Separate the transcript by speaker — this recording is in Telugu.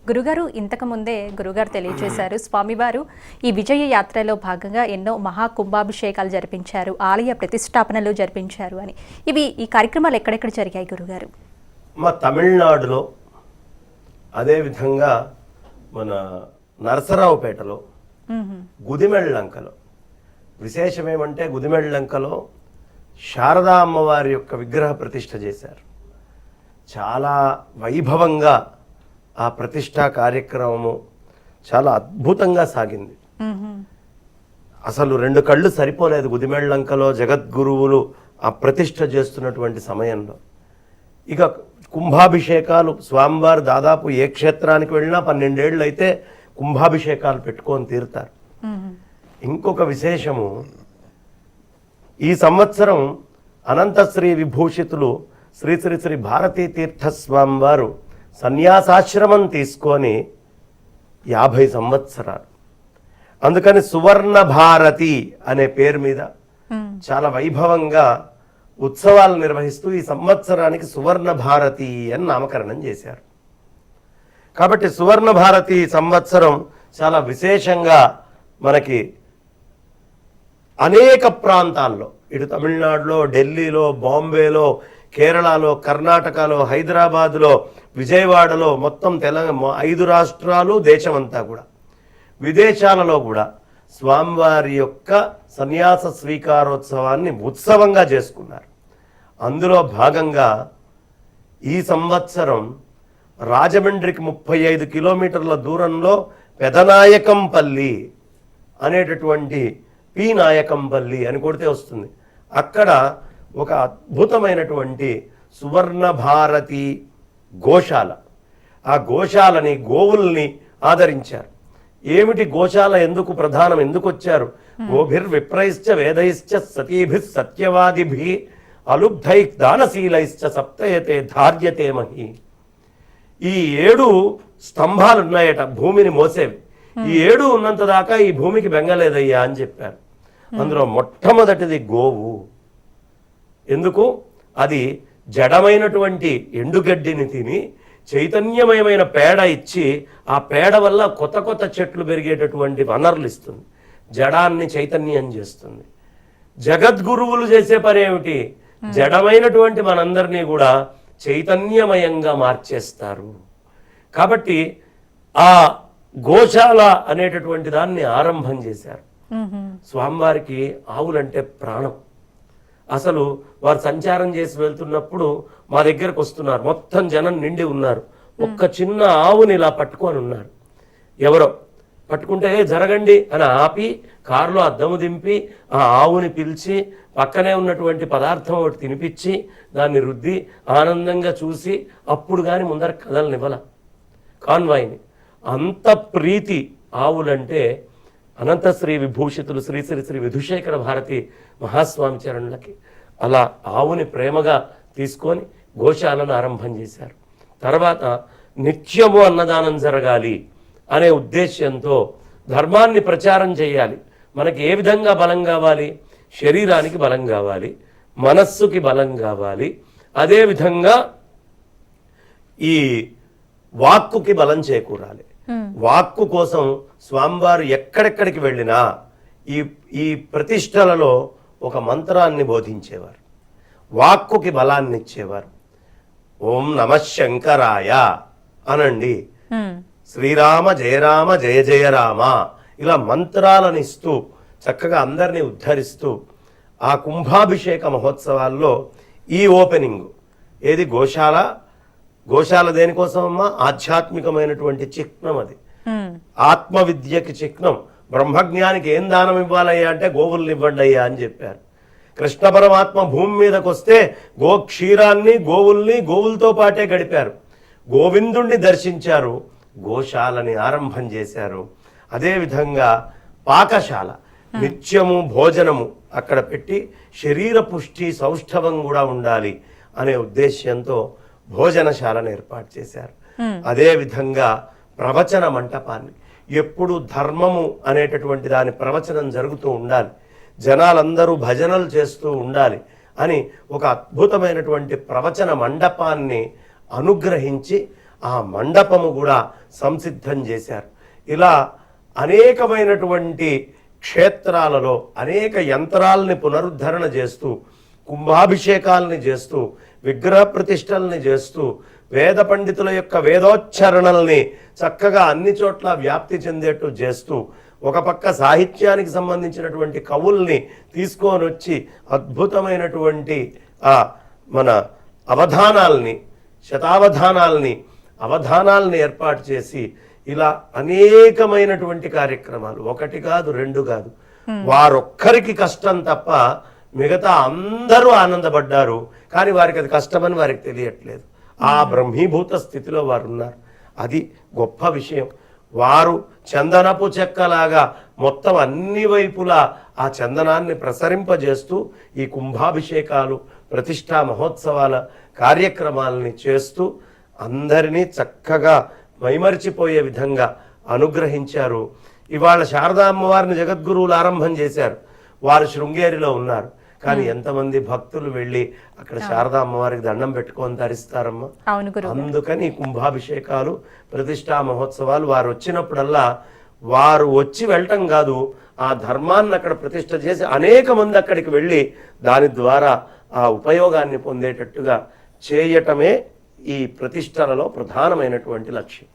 Speaker 1: గురుగారు ఇంతకు ముందే గురుగారు తెలియజేశారు, స్వామివారు ఈ విజయ యాత్రలో భాగంగా ఎన్నో మహాకుంభాభిషేకాలు జరిపించారు, ఆలయ ప్రతిష్టాపనలు జరిపించారు అని. ఈ కార్యక్రమాలు ఎక్కడెక్కడ జరిగాయి గురుగారు?
Speaker 2: మా తమిళనాడులో, అదేవిధంగా మన నరసరావుపేటలో, గుదిమెళ్ళంకలో. విశేషమేమంటే గుదిమెళ్ళంకలో శారదా అమ్మవారి యొక్క విగ్రహ ప్రతిష్ఠ చేశారు. చాలా వైభవంగా ఆ ప్రతిష్టా కార్యక్రమము చాలా అద్భుతంగా సాగింది. అసలు రెండు కళ్ళు సరిపోలేదు గుదిమెళ్ళంకలో జగద్గురువులు ఆ ప్రతిష్ఠ చేస్తున్నటువంటి సమయంలో. ఇక కుంభాభిషేకాలు స్వామివారు దాదాపు ఏ క్షేత్రానికి వెళ్ళినా 12 ఏళ్ళు అయితే కుంభాభిషేకాలు పెట్టుకొని తీరుతారు. ఇంకొక విశేషము, ఈ సంవత్సరం అనంతశ్రీ విభూషితులు శ్రీ శ్రీ శ్రీ భారతీ తీర్థస్వామి వారు సన్యాసాశ్రమం తీసుకొని 50 సంవత్సరాలు. అందుకని సువర్ణ భారతి అనే పేరు మీద చాలా వైభవంగా ఉత్సవాలు నిర్వహిస్తూ ఈ సంవత్సరానికి సువర్ణ భారతి అని నామకరణం చేశారు. కాబట్టి సువర్ణ భారతి సంవత్సరం చాలా విశేషంగా మనకి అనేక ప్రాంతాల్లో, ఇటు తమిళనాడులో, ఢిల్లీలో, బాంబేలో, కేరళలో, కర్ణాటకలో, హైదరాబాదులో, విజయవాడలో, మొత్తం తెలంగాణ 5 రాష్ట్రాలు, దేశమంతా కూడా, విదేశాలలో కూడా స్వామివారి యొక్క సన్యాస స్వీకారోత్సవాన్ని ఉత్సవంగా చేసుకున్నారు. అందులో భాగంగా ఈ సంవత్సరం రాజమండ్రికి 35 కిలోమీటర్ల దూరంలో పెదనాయకంపల్లి అనేటటువంటి పి నాయకంపల్లి అని కొడితే వస్తుంది, అక్కడ ఒక అద్భుతమైనటువంటి సువర్ణ భారతి గోశాల. ఆ గోశాలని, గోవుల్ని ఆదరించారు. ఏమిటి గోశాల ఎందుకు ప్రధానం, ఎందుకు వచ్చారు? గోభిర్విప్రైశ్చ వేదైశ్చ సతీభి సత్యవాదిభి అలుబ్ధై దానశీలైశ్చ సప్తయతే ధార్యతే మహి. ఈ 7 స్తంభాలు ఉన్నాయట భూమిని మోసేవి. ఈ 7 ఉన్నంత దాకా ఈ భూమికి బెంగలేదయ్యా అని చెప్పారు. అందులో మొట్టమొదటిది గోవు. ఎందుకు? అది జడమైనటువంటి ఎండుగడ్డిని తిని చైతన్యమయమైన పేడ ఇచ్చి, ఆ పేడ వల్ల కొత్త కొత్త చెట్లు పెరిగేటటువంటి వనరులు ఇస్తుంది, జడాన్ని చైతన్యం చేస్తుంది. జగద్గురువులు చేసే పని ఏమిటి? జడమైనటువంటి మనందరినీ కూడా చైతన్యమయంగా మార్చేస్తారు. కాబట్టి ఆ గోశాల అనేటటువంటి దాన్ని ఆరంభం చేశారు. స్వామివారికి ఆవులంటే ప్రాణం. అసలు వారు సంచారం చేసి వెళ్తున్నప్పుడు మా దగ్గరకు వస్తున్నారు, మొత్తం జనం నిండి ఉన్నారు. ఒక్క చిన్న ఆవుని ఇలా పట్టుకొని ఉన్నారు. ఎవరో పట్టుకుంటే జరగండి అని ఆపి కారులో అద్దము దింపి ఆ ఆవుని పిలిచి పక్కనే ఉన్నటువంటి పదార్థం ఒకటి తినిపించి దాన్ని రుద్ది ఆనందంగా చూసి అప్పుడు కానీ ముందర కదలనివ్వాల కాన్వాయిని. అంత ప్రీతి ఆవులంటే అనంతశ్రీ విభూషితులు శ్రీ శ్రీ శ్రీ విధుశేఖర భారతి మహాస్వామి చరణులకి. అలా ఆవుని ప్రేమగా తీసుకొని గోశాలను ఆరంభం చేశారు. తర్వాత నిత్యము అన్నదానం జరగాలి అనే ఉద్దేశ్యంతో ధర్మాన్ని ప్రచారం చేయాలి. మనకి ఏ విధంగా బలం కావాలి? శరీరానికి బలం కావాలి, మనస్సుకి బలం కావాలి, అదేవిధంగా ఈ వాక్కుకి బలం చేకూరాలి. వాక్కు కోసం స్వామివారు ఎక్కడెక్కడికి వెళ్ళినా ఈ ప్రతిష్టలలో ఒక మంత్రాన్ని బోధించేవారు, వాక్కుకి బలాన్ని ఇచ్చేవారు. ఓం నమః శంకరాయ అనండి, శ్రీరామ జయరామ జయ జయ రామ, ఇలా మంత్రాలను ఇస్తూ చక్కగా అందరినీ ఉద్ధరిస్తూ ఆ కుంభాభిషేక మహోత్సవాల్లో ఈ ఓపెనింగ్ ఏది? గోశాల. గోశాల దేనికోసం అమ్మా? ఆధ్యాత్మికమైనటువంటి చిహ్నం. అది ఆత్మవిద్యకి చిహ్నం. బ్రహ్మజ్ఞానికి ఏం దానం ఇవ్వాలయ్యా అంటే గోవుల్ని ఇవ్వండి అయ్యా అని చెప్పారు. కృష్ణ పరమాత్మ భూమి మీదకి వస్తే గోక్షీరాన్ని, గోవుల్ని, గోవులతో పాటే గడిపారు. గోవిందుణ్ణి దర్శించారు, గోశాలని ఆరంభం చేశారు. అదేవిధంగా పాకశాల, నిత్యము భోజనము అక్కడ పెట్టి శరీర పుష్టి సౌష్ఠవం కూడా ఉండాలి అనే ఉద్దేశ్యంతో భోజనశాలను ఏర్పాటు చేశారు. అదేవిధంగా ప్రవచన మంటపాన్ని, ఎప్పుడు ధర్మము అనేటటువంటి దాని ప్రవచనం జరుగుతూ ఉండాలి, జనాలందరూ భజనలు చేస్తూ ఉండాలి అని ఒక అద్భుతమైనటువంటి ప్రవచన మండపాన్ని అనుగ్రహించి ఆ మండపము కూడా సంసిద్ధం చేశారు. ఇలా అనేకమైనటువంటి క్షేత్రాలలో అనేక యంత్రాలని పునరుద్ధరణ చేస్తూ, కుంభాభిషేకాలని చేస్తూ, విగ్రహ ప్రతిష్టల్ని చేస్తూ, వేద పండితుల యొక్క వేదోచ్చరణల్ని చక్కగా అన్ని చోట్ల వ్యాప్తి చెందేట్టు చేస్తూ, ఒక పక్క సాహిత్యానికి సంబంధించినటువంటి కవుల్ని తీసుకొని వచ్చి అద్భుతమైనటువంటి మన అవధానాల్ని ఏర్పాటు చేసి, ఇలా అనేకమైనటువంటి కార్యక్రమాలు, ఒకటి కాదు రెండు కాదు, వారొక్కరికి కష్టం తప్ప మిగతా అందరూ ఆనందపడ్డారు. కానీ వారికి అది కష్టమని వారికి తెలియట్లేదు. ఆ బ్రహ్మీభూత స్థితిలో వారు ఉన్నారు. అది గొప్ప విషయం. వారు చందనపు చెక్కలాగా మొత్తం అన్ని వైపులా ఆ చందనాన్ని ప్రసరింపజేస్తూ ఈ కుంభాభిషేకాలు, ప్రతిష్టా మహోత్సవాల కార్యక్రమాలని చేస్తూ అందరినీ చక్కగా మైమరిచిపోయే విధంగా అనుగ్రహించారు. ఇవాళ శారదా అమ్మవారిని జగద్గురువులు ఆరంభం చేశారు. వారు శృంగేరిలో ఉన్నారు. కానీ ఎంతమంది భక్తులు వెళ్ళి అక్కడ శారదా అమ్మవారికి దండం పెట్టుకొని ధరిస్తారమ్మా. అందుకని కుంభాభిషేకాలు, ప్రతిష్టా మహోత్సవాలు వారు వచ్చినప్పుడల్లా వారు వచ్చి వెళ్ళటం కాదు, ఆ ధర్మాన్ని అక్కడ ప్రతిష్ట చేసి అనేక మంది అక్కడికి వెళ్ళి దాని ద్వారా ఆ ఉపయోగాన్ని పొందేటట్టుగా చేయటమే ఈ ప్రతిష్టలలో ప్రధానమైనటువంటి లక్ష్యం.